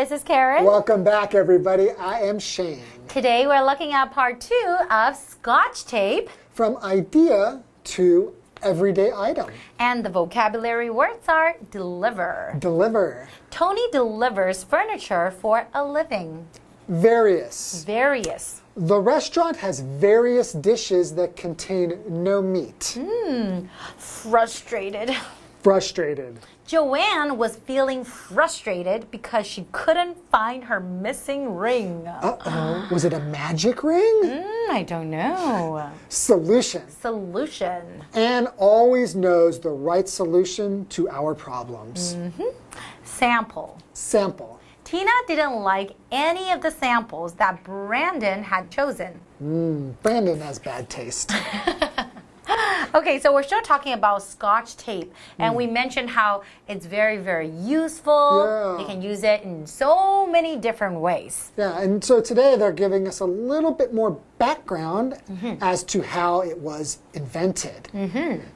This is Karen. Welcome back, everybody. I am Shane. Today we're looking at part 2 of Scotch tape. From idea to everyday item. And the vocabulary words are deliver. Deliver. Tony delivers furniture for a living. Various. Various. The restaurant has various dishes that contain no meat. Frustrated. Frustrated. Joanne was feeling frustrated because she couldn't find her missing ring. Uh-oh. Was it a magic ring? I don't know. Solution. Solution. Anne always knows the right solution to our problems. Sample. Sample. Tina didn't like any of the samples that Brandon had chosen. Brandon has bad taste. Okay, so we're still talking about Scotch tape, and we mentioned how it's very, very useful. Yeah. You can use it in so many different ways. Yeah, and so today they're giving us a little bit more background as to how it was invented.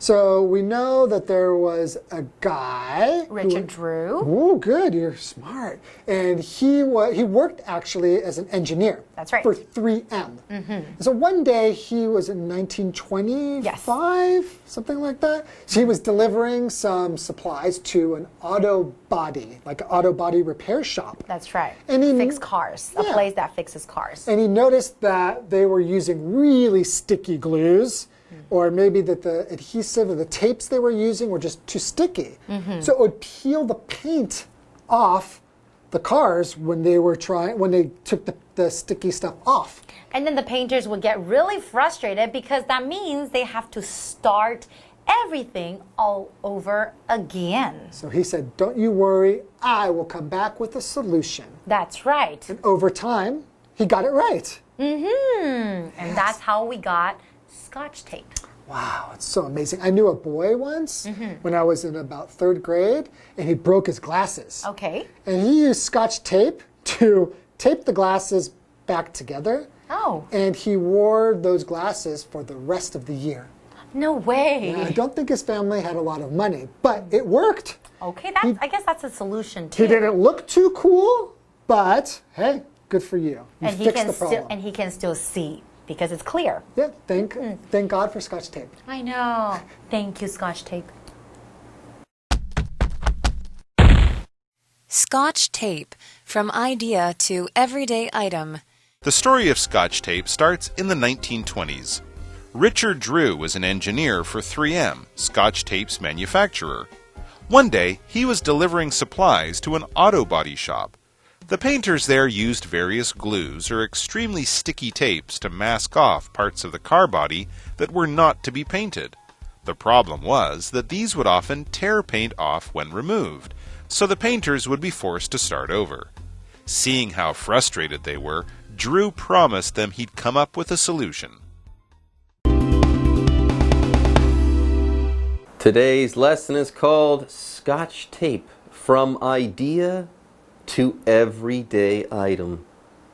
So we know that there was a guy, Richard Drew. Oh, good, you're smart. And he worked actually as an engineer. That's right. For 3M. So one day he was in 1925, something like that. So he was delivering some supplies to an auto body, like an auto body repair shop. That's right. And he Fix cars. A place that fixes cars. And he noticed that they were using really sticky glues, or maybe that the adhesive or the tapes they were using were just too sticky. So it would peel the paint off the cars when they took the sticky stuff off. And then the painters would get really frustrated because that means they have to start everything all over again. So he said, don't you worry, I will come back with a solution. That's right. And over time, he got it right. And that's how we got Scotch tape. Wow, it's so amazing. I knew a boy once when I was in about 3rd grade, and he broke his glasses. Okay. And he used Scotch tape to tape the glasses back together. Oh. And he wore those glasses for the rest of the year. No way. I don't think his family had a lot of money, but it worked. Okay, I guess that's a solution too. He didn't look too cool, but hey, good for you. You and fixed the problem. he can still see because it's clear. Yeah, thank God for Scotch tape. I know. Thank you, Scotch tape. Scotch tape, from idea to everyday item. The story of Scotch tape starts in the 1920s. Richard Drew was an engineer for 3M, Scotch tape's manufacturer. One day, he was delivering supplies to an auto body shop. The painters there used various glues or extremely sticky tapes to mask off parts of the car body that were not to be painted. The problem was that these would often tear paint off when removed, so the painters would be forced to start over. Seeing how frustrated they were, Drew promised them he'd come up with a solution. Today's lesson is called Scotch tape, from idea to everyday item,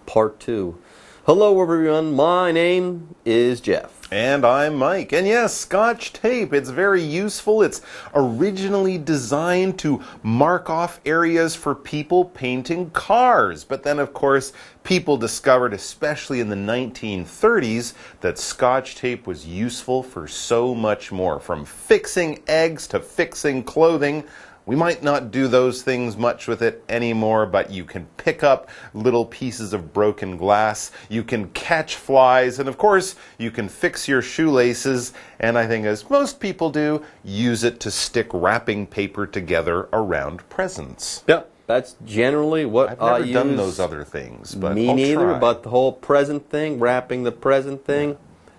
part 2. Hello everyone, my name is Jeff. And I'm Mike. And yes, Scotch tape, it's very useful. It's originally designed to mark off areas for people painting cars. But then, of course, people discovered, especially in the 1930s, that Scotch tape was useful for so much more. From fixing eggs to fixing clothing. We might not do those things much with it anymore, but you can pick up little pieces of broken glass, you can catch flies, and of course, you can fix your shoelaces, and I think, as most people do, use it to stick wrapping paper together around presents. Yep, that's generally what I use. I've never done those other things, but Me I'll neither, try. but the whole present thing, wrapping the present thing,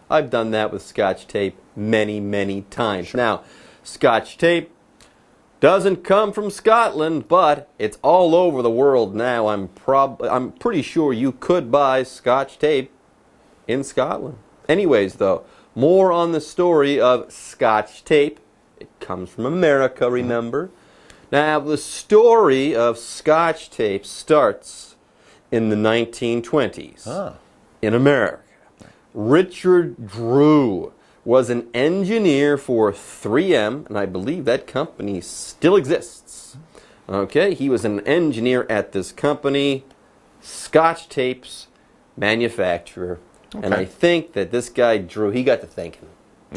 I've done that with Scotch tape many, many times. Now, Scotch tape doesn't come from Scotland, but it's all over the world now. I'm pretty sure you could buy Scotch tape in Scotland. Anyways, though, more on the story of Scotch tape. It comes from America, remember? Now, the story of Scotch tape starts in the 1920s in America. Richard Drew was an engineer for 3M, and I believe that company still exists. Okay, he was an engineer at this company, Scotch Tape's manufacturer. Okay. And I think that this guy, Drew, he got to thinking.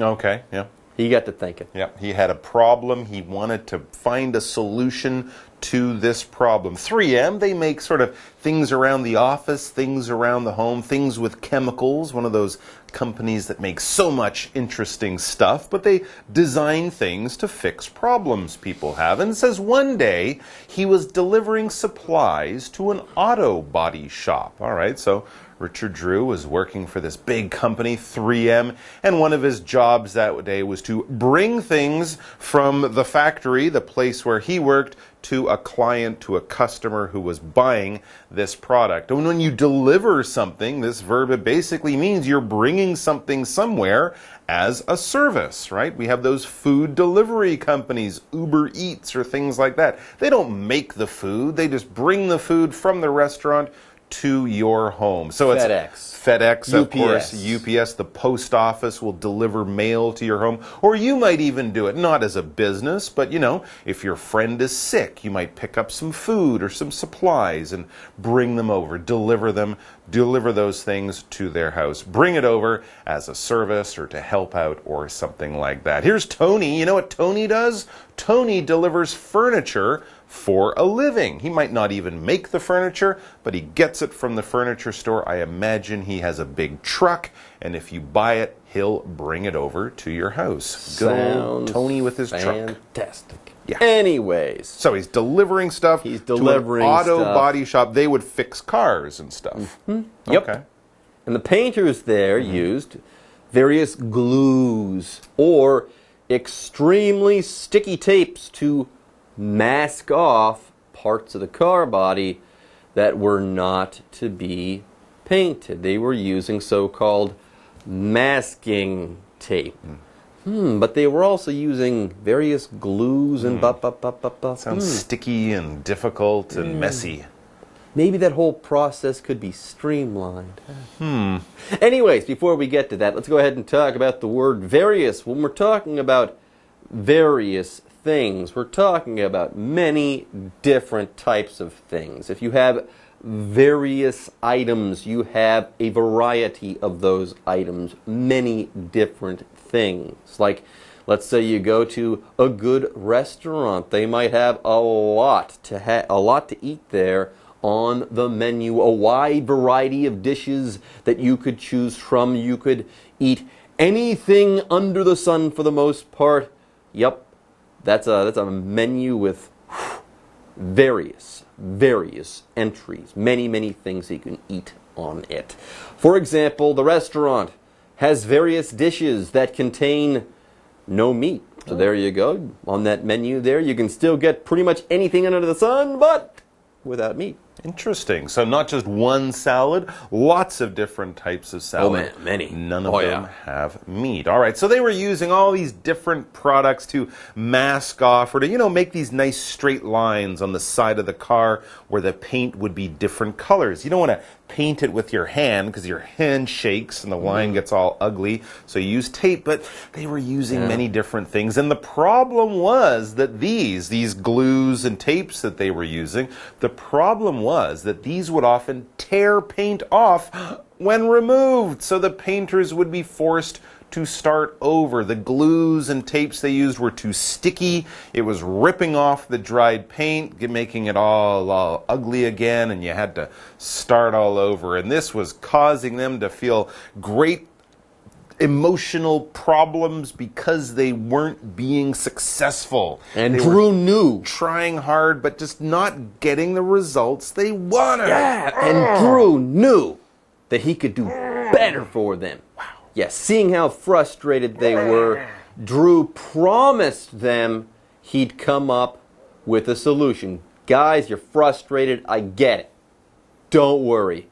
Okay, yeah. He got to thinking. Yeah, he had a problem. He wanted to find a solution to this problem. 3M, they make sort of things around the office, things around the home, things with chemicals, one of those companies that make so much interesting stuff, but they design things to fix problems people have. And it says one day he was delivering supplies to an auto body shop. All right, so Richard Drew was working for this big company, 3M, and one of his jobs that day was to bring things from the factory, the place where he worked, to a client, to a customer who was buying this product. And when you deliver something, this verb, it basically means you're bringing something somewhere as a service, right? We have those food delivery companies, Uber Eats or things like that. They don't make the food, they just bring the food from the restaurant to your home. So it's FedEx, of course, UPS, the post office will deliver mail to your home. Or you might even do it, not as a business, but you know, if your friend is sick, you might pick up some food or some supplies and bring them over, deliver those things to their house. Bring it over as a service or to help out or something like that. Here's Tony. You know what Tony does? Tony delivers furniture for a living. He might not even make the furniture, but he gets it from the furniture store. I imagine he has a big truck, and if you buy it, he'll bring it over to your house. Good old Tony with his truck. Fantastic. Yeah. Anyways. So he's delivering stuff to an auto body shop. They would fix cars and stuff. Mm-hmm. Yep. Okay. And the painters there used various glues or extremely sticky tapes to mask off parts of the car body that were not to be painted. They were using so-called masking tape. But they were also using various glues and Sounds sticky and difficult and messy. Maybe that whole process could be streamlined. Anyways, before we get to that, let's go ahead and talk about the word various. When we're talking about various things, we're talking about many different types of things. If you have various items, you have a variety of those items, many different things. Like, let's say you go to a good restaurant, they might have a lot to eat there on the menu, a wide variety of dishes that you could choose from. You could eat anything under the sun for the most part. Yep. That's a menu with various entries, many things you can eat on it. For example, the restaurant has various dishes that contain no meat. So there you go. On that menu there, you can still get pretty much anything under the sun, but without meat. Interesting. So not just one salad, lots of different types of salad. Oh man, many. None of them have meat. All right, so they were using all these different products to mask off or to, you know, make these nice straight lines on the side of the car where the paint would be different colors. You don't want to paint it with your hand because your hand shakes and the line gets all ugly. So you use tape, but they were using many different things. And the problem was that these glues and tapes that they were using, the problem was that these would often tear paint off when removed. So the painters would be forced to start over. The glues and tapes they used were too sticky. It was ripping off the dried paint, making it all ugly again, and you had to start all over. And this was causing them to feel great emotional problems because they weren't being successful. And Drew knew. Trying hard, but just not getting the results they wanted. Yeah, and Drew knew that he could do better for them. Wow. Yes, seeing how frustrated they were, Drew promised them he'd come up with a solution. Guys, you're frustrated. I get it. Don't worry.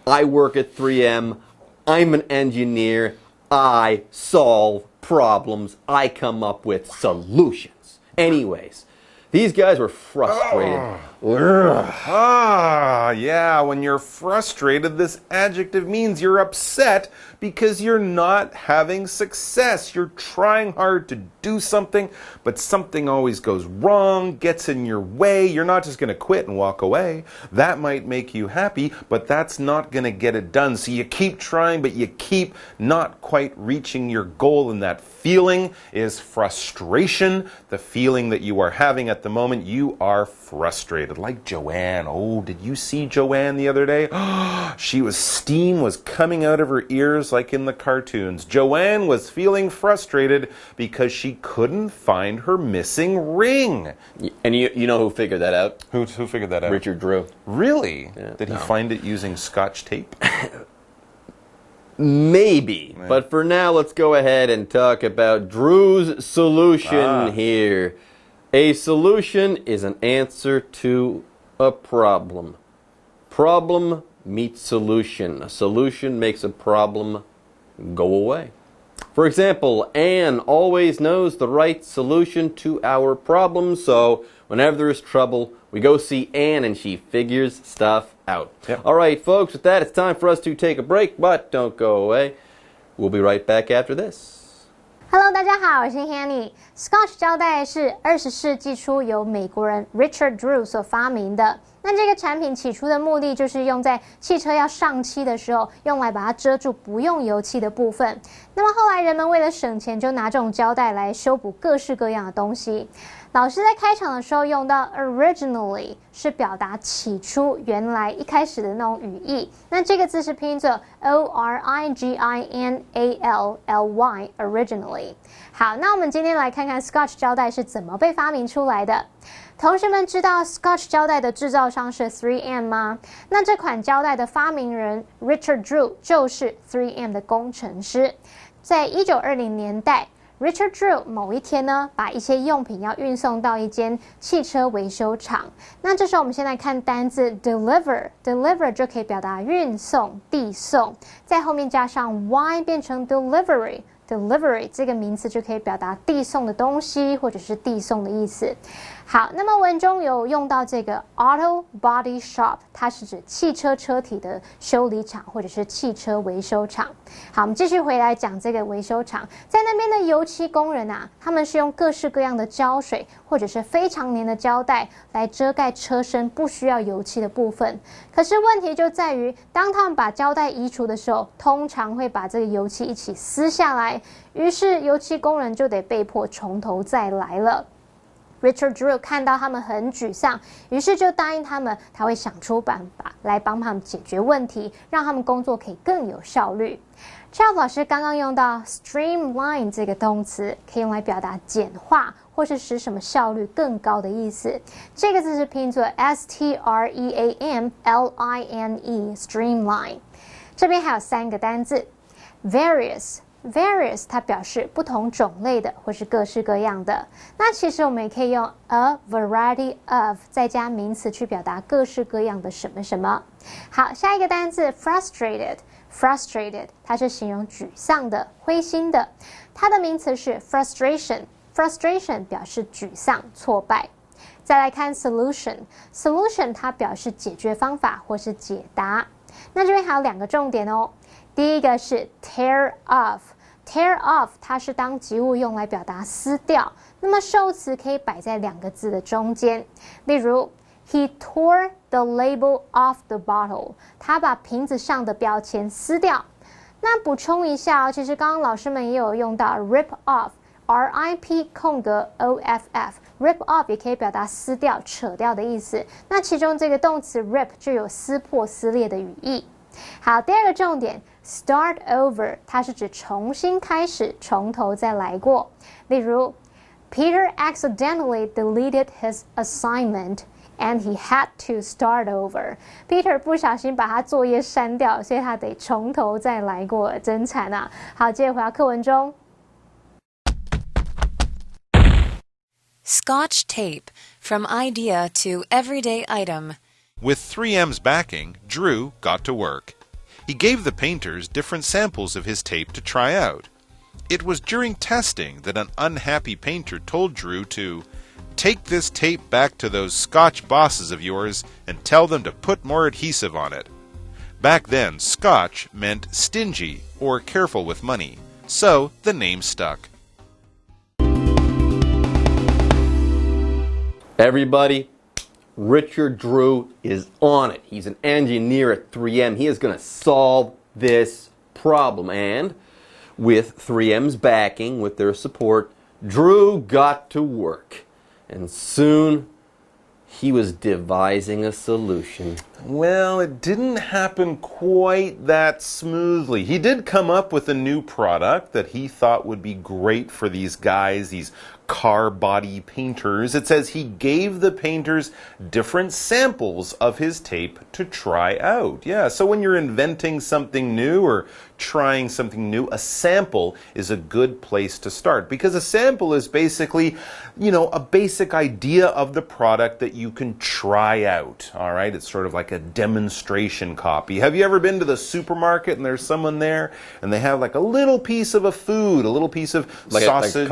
I work at 3M. I'm an engineer. I solve problems. I come up with solutions. Anyways, these guys were frustrated. Ah, yeah, when you're frustrated, this adjective means you're upset because you're not having success. You're trying hard to do something, but something always goes wrong, gets in your way. You're not just going to quit and walk away. That might make you happy, but that's not going to get it done. So you keep trying, but you keep not quite reaching your goal, and that feeling is frustration. The feeling that you are having at the moment, you are frustrated. Like Joanne. Oh, did you see Joanne the other day? Steam was coming out of her ears like in the cartoons. Joanne was feeling frustrated because she couldn't find her missing ring. And you know who figured that out? Who figured that out? Richard Drew. Really? Yeah, Did he find it using Scotch tape? Maybe. But for now, let's go ahead and talk about Drew's solution here. A solution is an answer to a problem. Problem meets solution. A solution makes a problem go away. For example, Anne always knows the right solution to our problems, so whenever there is trouble, we go see Anne and she figures stuff out. Yep. All right, folks, with that, it's time for us to take a break, but don't go away. We'll be right back after this. Hello， 大家好，我是 Hanny。Scotch 胶带是20世纪初由美国人 Richard Drew 所发明的。那这个产品起初的目的就是用在汽车要上漆的时候，用来把它遮住不用油漆的部分。那么后来人们为了省钱，就拿这种胶带来修补各式各样的东西。老师在开场的时候用到 originally， 是表达起初、原来、一开始的那种语义。那这个字是拼作 originally。好，那我们今天来看看 Scotch 胶带是怎么被发明出来的。同学们知道 Scotch 胶带的制造商是 3M 吗？那这款胶带的发明人 Richard Drew 就是 3M 的工程师。在1920年代，Richard Drew 某一天呢，把一些用品要运送到一间汽车维修厂。那这时候我们先来看单字 deliver 就可以表达运送、递送，在后面加上 y 变成 delivery 这个名词就可以表达递送的东西或者是递送的意思。好，那么文中有用到这个 auto body shop， 它是指汽车车体的修理厂或者是汽车维修厂。好，我们继续回来讲这个维修厂，在那边的油漆工人啊，他们是用各式各样的胶水或者是非常黏的胶带来遮盖车身不需要油漆的部分。可是问题就在于，当他们把胶带移除的时候，通常会把这个油漆一起撕下来，于是油漆工人就得被迫从头再来了。Richard Drew 看到他们很沮丧，于是就答应他们，他会想出办法来帮他们解决问题，让他们工作可以更有效率。Charles 老师刚刚用到 streamline 这个动词，可以用来表达简化或是使什么效率更高的意思。这个字是拼作 streamline streamline。这边还有3个单字 various 它表示不同种类的或是各式各样的。那其实我们也可以用 a variety of 再加名词去表达各式各样的什么什么。好，下一个单字 frustrated 它是形容沮丧的、灰心的。它的名词是 frustration 表示沮丧、挫败。再来看 solution 它表示解决方法或是解答。那这边还有2个重点哦。第一个是 tear off 它是当及物用来表达撕掉，那么受词可以摆在2个字的中间。例如 He tore the label off the bottle 他把瓶子上的标签撕掉。那补充一下哦，其实刚刚老师们也有用到 rip off RIP OFF rip off 也可以表达撕掉、扯掉的意思。那其中这个动词 rip 就有撕破、撕裂的语义。好，第2个重点 start over 它是指重新开始，从头再来过。例如 Peter accidentally deleted his assignment and he had to start over Peter 不小心把他作业删掉，所以他得从头再来过，真惨啊。好，接着回到课文中。Scotch tape, from idea to everyday item. With 3M's backing, Drew got to work. He gave the painters different samples of his tape to try out. It was during testing that an unhappy painter told Drew to Take this tape back to those Scotch bosses of yours and tell them to put more adhesive on it. Back then, Scotch meant stingy or careful with money, so the name stuck. Everybody, Richard Drew is on it. He's an engineer at 3M. He is going to solve this problem. And with 3M's backing, with their support, Drew got to work. And soon, he was devising a solution. Well, it didn't happen quite that smoothly. He did come up with a new product that he thought would be great for these guys, these car body painters. It says he gave the painters different samples of his tape to try out. Yeah, so when you're inventing something new or trying something new, a sample is a good place to start, because a sample is basically, a basic idea of the product that you can try out. All right, it's sort of like a demonstration copy. Have you ever been to the supermarket and there's someone there and they have like a little piece of a food, a little piece of sausage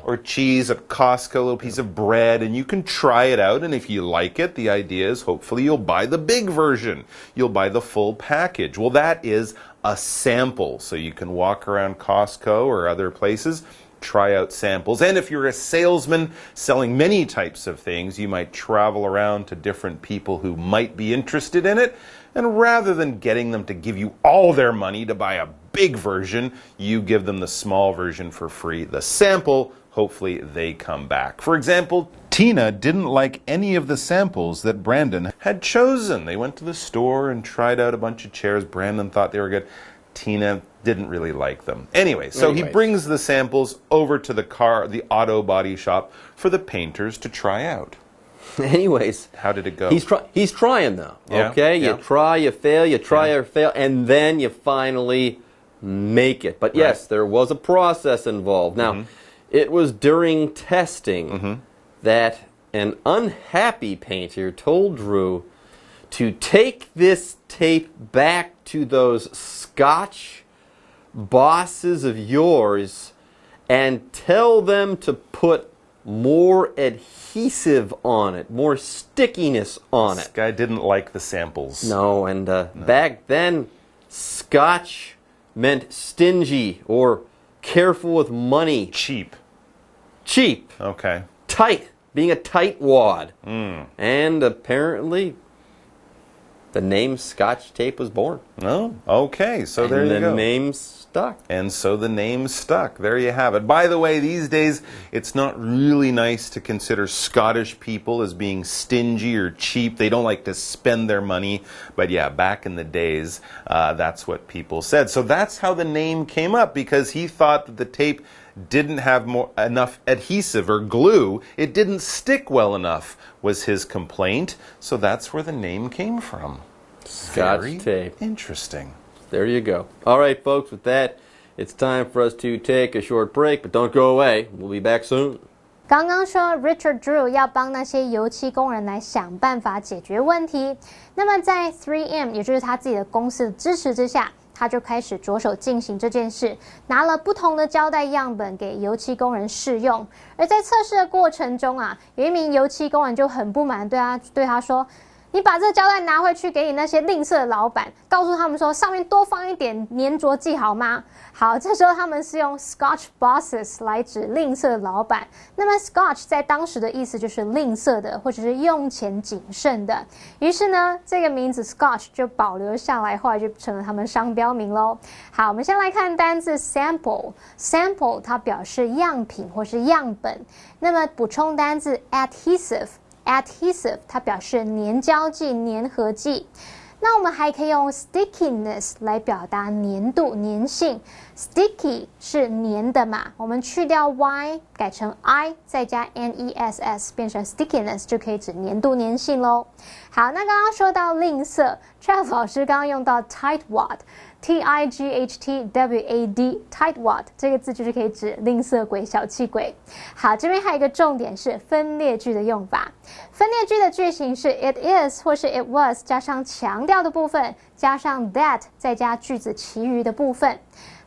or cheese at Costco, a little piece of bread, and you can try it out, and if you like it, the idea is hopefully you'll buy the big version. You'll buy the full package. Well, that is a sample. So you can walk around Costco or other places, try out samples. And if you're a salesman selling many types of things, you might travel around to different people who might be interested in it. And rather than getting them to give you all their money to buy a big version, you give them the small version for free. The sample, hopefully they come back. For example, Tina didn't like any of the samples that Brandon had chosen. They went to the store and tried out a bunch of chairs. Brandon thought they were good. Tina didn't really like them. Anyway, so he brings the samples over to the auto body shop for the painters to try out. Anyways, how did it go? He's trying though. Yeah, okay, yeah. You try, you fail, you try, you fail, and then you finally make it. But yes, there was a process involved. Now, it was during testing that an unhappy painter told Drew to take this tape back to those Scotch bosses of yours and tell them to put more adhesive on it, more stickiness on it. This guy didn't like the samples. No, and back then, Scotch meant stingy or careful with money. Cheap. Cheap. Okay. Tight. Being a tightwad. And apparently, the name Scotch tape was born. Oh, okay. So there you go. And the name stuck. And so the name stuck. There you have it. By the way, these days, it's not really nice to consider Scottish people as being stingy or cheap. They don't like to spend their money. But yeah, back in the days, that's what people said. So that's how the name came up, because he thought that the tape didn't have enough adhesive or glue. It didn't stick well enough, was his complaint. So that's where the name came from. Scotch tape. Interesting. There you go. All right, folks, with that, it's time for us to take a short break, but don't go away. We'll be back soon. 刚刚说 Richard Drew 要帮那些油漆工人来想办法解决问题，那么在 3M 也就是他自己的公司的支持之下，他就开始着手进行这件事，拿了不同的胶带样本给油漆工人试用。而在测试的过程中啊，有一名油漆工人就很不满，对他说：“你把这胶带拿回去给你那些吝啬的老板，告诉他们说上面多放一点粘着剂好吗？”好，这时候他们是用 Scotch bosses 来指吝啬的老板。那么 Scotch 在当时的意思就是吝啬的，或者是用钱谨慎的。于是呢，这个名字 Scotch 就保留下来，后来就成了他们商标名咯。好，我们先来看单字 sample。sample 它表示样品或是样本。那么补充单字 adhesive。adhesive 它表示粘胶剂、粘合剂。那我们还可以用 stickiness 来表达粘度、粘性。sticky 是粘的嘛，我们去掉 y 改成 i 再加 ness 变成 stickiness 就可以指粘度、粘性咯。好，那刚刚说到吝啬 Trav 老师刚刚用到 tightwad T-I-G-H-T-W-A-D tightwad 这个字就是可以指吝啬鬼、小气鬼。好，这边还有一个重点是分列句的用法。分列句的句型是 it is 或是 it was 加上强调的部分，加上 that 再加句子其余的部分。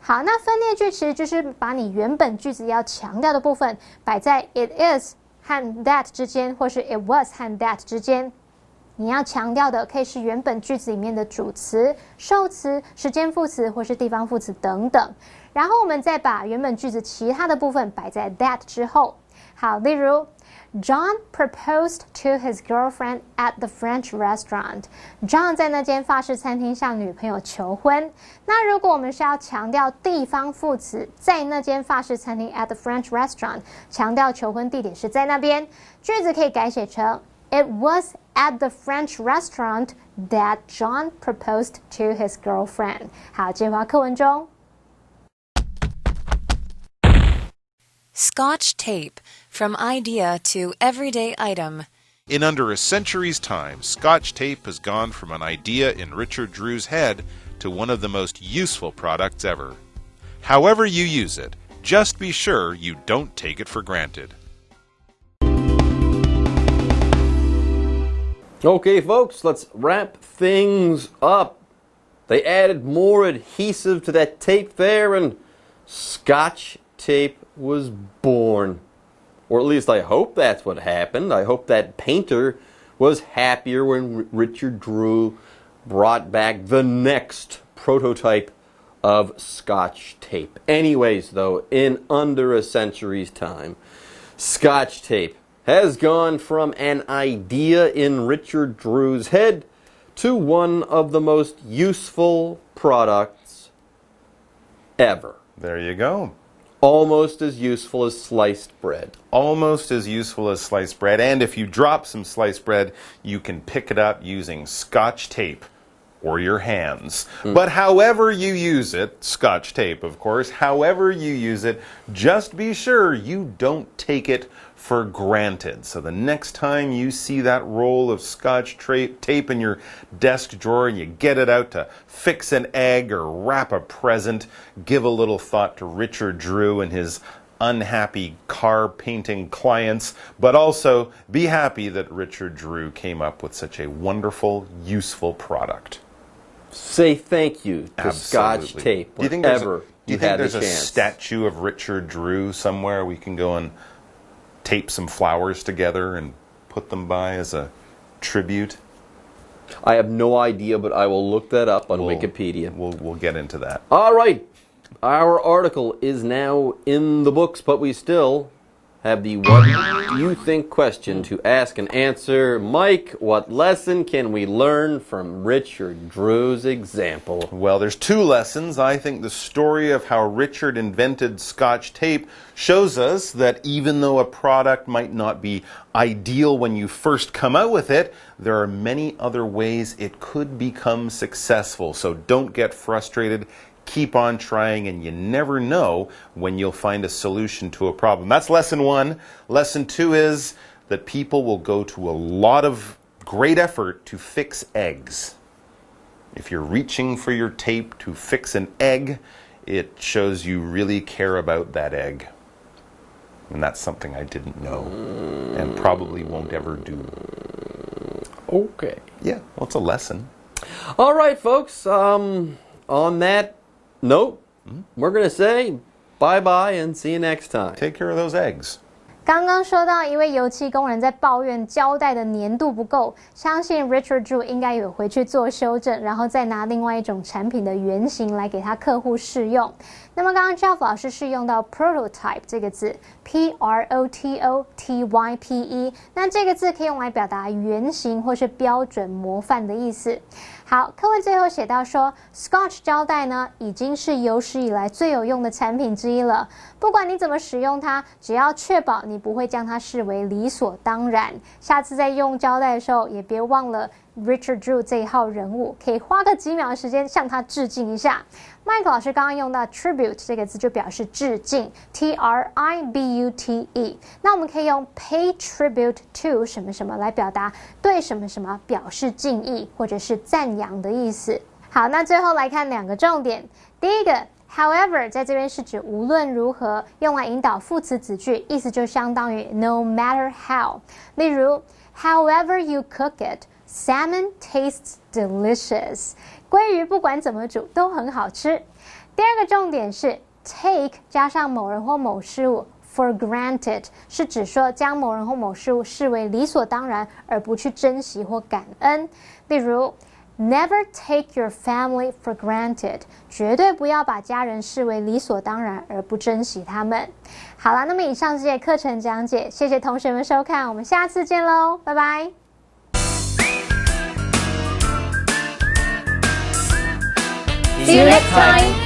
好，那分列句其实就是把你原本句子要强调的部分摆在 it is 和 that 之间，或是 it was 和 that 之间，你要强调的可以是原本句子里面的主词、受词、时间副词或是地方副词等等。然后我们再把原本句子其他的部分摆在 that 之后。好，例如 John proposed to his girlfriend at the French restaurant. John 在那间法式餐厅向女朋友求婚。那如果我们是要强调地方副词，在那间法式餐厅 at the French restaurant， 强调求婚地点是在那边，句子可以改写成 It was at the French restaurant that John proposed to his girlfriend. 好，这句话课文中。Scotch tape, from idea to everyday item. In under a century's time, Scotch tape has gone from an idea in Richard Drew's head to one of the most useful products ever. However you use it, just be sure you don't take it for granted. Okay, folks, let's wrap things up. They added more adhesive to that tape there, and Scotch tape was born. Or at least I hope that's what happened. I hope that painter was happier when Richard Drew brought back the next prototype of Scotch tape. Anyways, though, in under a century's time, Scotch tape has gone from an idea in Richard Drew's head to one of the most useful products ever. There you go. Almost as useful as sliced bread. Almost as useful as sliced bread. And if you drop some sliced bread, you can pick it up using Scotch tape or your hands. But however you use it, Scotch tape, of course, however you use it, just be sure you don't take it for granted. So the next time you see that roll of Scotch tape in your desk drawer and you get it out to fix an egg or wrap a present, give a little thought to Richard Drew and his unhappy car painting clients, but also be happy that Richard Drew came up with such a wonderful, useful product. Say thank you to Absolutely. Scotch tape Do you think whenever you you think had the there's a chance. statue of Richard Drew somewhere we can go and tape some flowers together and put them by as a tribute? I have no idea, but I will look that up on Wikipedia. We'll get into that. All right. Our article is now in the books, but we still have the what do you think question to ask and answer. Mike, what lesson can we learn from Richard Drew's example? Well, there's two lessons. I think the story of how Richard invented Scotch tape shows us that even though a product might not be ideal when you first come out with it, there are many other ways it could become successful. So don't get frustrated. Keep on trying, and you never know when you'll find a solution to a problem. That's lesson one. Lesson two is that people will go to a lot of great effort to fix eggs. If you're reaching for your tape to fix an egg, it shows you really care about that egg. And that's something I didn't know and probably won't ever do. Okay. Yeah, well, it's a lesson. All right, folks. On that note, we're going to say bye-bye and see you next time. Take care of those eggs. 刚刚说到一位油漆工人在抱怨胶带的粘度不够，相信 Richard Drew 应该有回去做修正，然后再拿另外一种产品的原型来给他客户试用。那么刚刚 Jeff 老师是用到 prototype 这个字 P-R-O-T-O-T-Y-P-E， 那这个字可以用来表达原型或是标准模范的意思。好，课文最后写到说 Scotch 胶带呢已经是有史以来最有用的产品之一了，不管你怎么使用它，只要确保你不会将它视为理所当然，下次在用胶带的时候也别忘了 Richard Drew 这一号人物，可以花个几秒的时间向他致敬一下。Mike 老师刚刚用到 tribute 这个字就表示致敬 T-R-I-B-U-T-E， 那我们可以用 pay tribute to 什么什么来表达对什么什么表示敬意或者是赞扬的意思。好，那最后来看两个重点。第一个 however 在这边是指无论如何，用来引导副词子句，意思就相当于 no matter how。例如 however you cook it，Salmon tastes delicious. 鲑鱼不管怎么煮都很好吃。第二个重点是 take 加上某人或某事物 for granted 是指说将某人或某事物视为理所当然，而不去珍惜或感恩。例如 Never take your family for granted 绝对不要把家人视为理所当然而不珍惜他们。好啦，那么以上这节课程讲解，谢谢同学们收看，我们下次见喽，拜拜。See you next time.